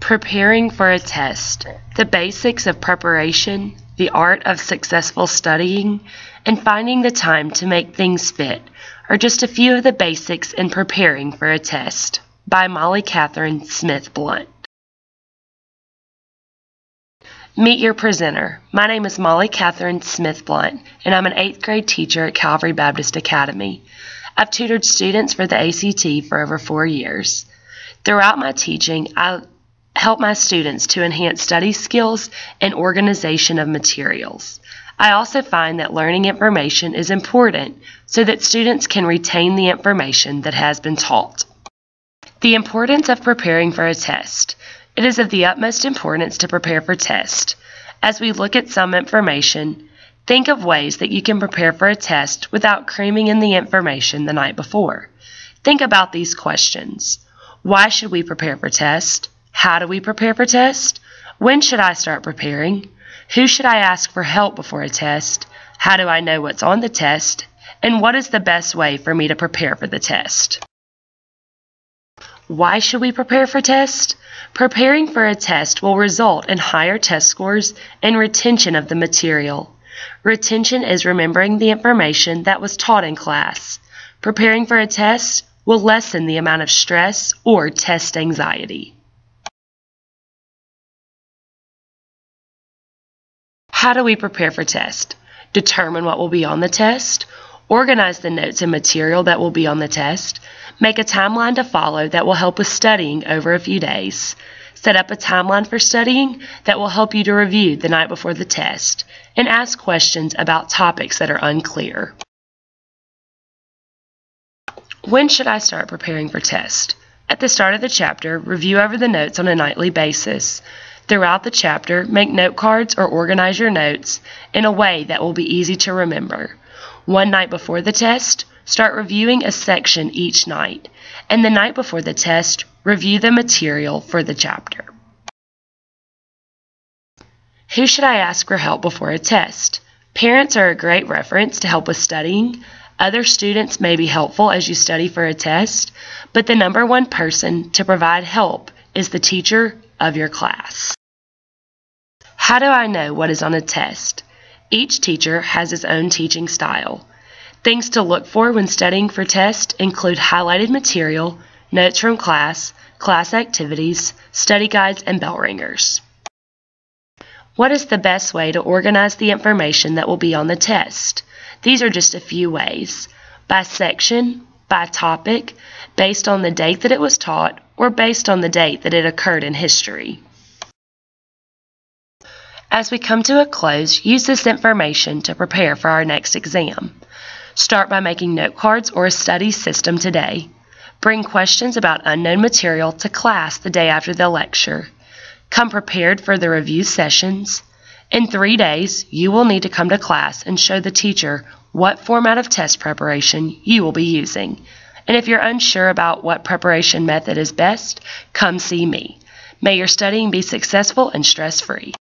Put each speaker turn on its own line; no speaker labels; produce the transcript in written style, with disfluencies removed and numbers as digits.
Preparing for a test. The basics of preparation, the art of successful studying, and finding the time to make things fit are just a few of the basics in preparing for a test. By Molly Catherine Smith Blunt. Meet your presenter. My name is Molly Catherine Smith Blunt, and I'm an 8th grade teacher at Calvary Baptist Academy. I've tutored students for the ACT for over 4 years. Throughout my teaching, I help my students to enhance study skills and organization of materials. I also find that learning information is important so that students can retain the information that has been taught. The importance of preparing for a test. It is of the utmost importance to prepare for tests. As we look at some information, think of ways that you can prepare for a test without cramming in the information the night before. Think about these questions. Why should we prepare for tests? How do we prepare for tests? When should I start preparing? Who should I ask for help before a test? How do I know what's on the test? And what is the best way for me to prepare for the test? Why should we prepare for tests? Preparing for a test will result in higher test scores and retention of the material. Retention is remembering the information that was taught in class. Preparing for a test will lessen the amount of stress or test anxiety. How do we prepare for tests? Determine what will be on the test, organize the notes and material that will be on the test, make a timeline to follow that will help with studying over a few days, set up a timeline for studying that will help you to review the night before the test, and ask questions about topics that are unclear. When should I start preparing for tests? At the start of the chapter, review over the notes on a nightly basis. Throughout the chapter, make note cards or organize your notes in a way that will be easy to remember. One night before the test, start reviewing a section each night, and the night before the test, review the material for the chapter. Who should I ask for help before a test? Parents are a great reference to help with studying. Other students may be helpful as you study for a test, but the number one person to provide help is the teacher of your class. How do I know what is on a test? Each teacher has his own teaching style. Things to look for when studying for tests include highlighted material, notes from class, class activities, study guides, and bell ringers. What is the best way to organize the information that will be on the test? These are just a few ways. By section, by topic, based on the date that it was taught, or based on the date that it occurred in history. As we come to a close, use this information to prepare for our next exam. Start by making note cards or a study system today. Bring questions about unknown material to class the day after the lecture. Come prepared for the review sessions. In 3 days, you will need to come to class and show the teacher what format of test preparation you will be using. And if you're unsure about what preparation method is best, come see me. May your studying be successful and stress-free.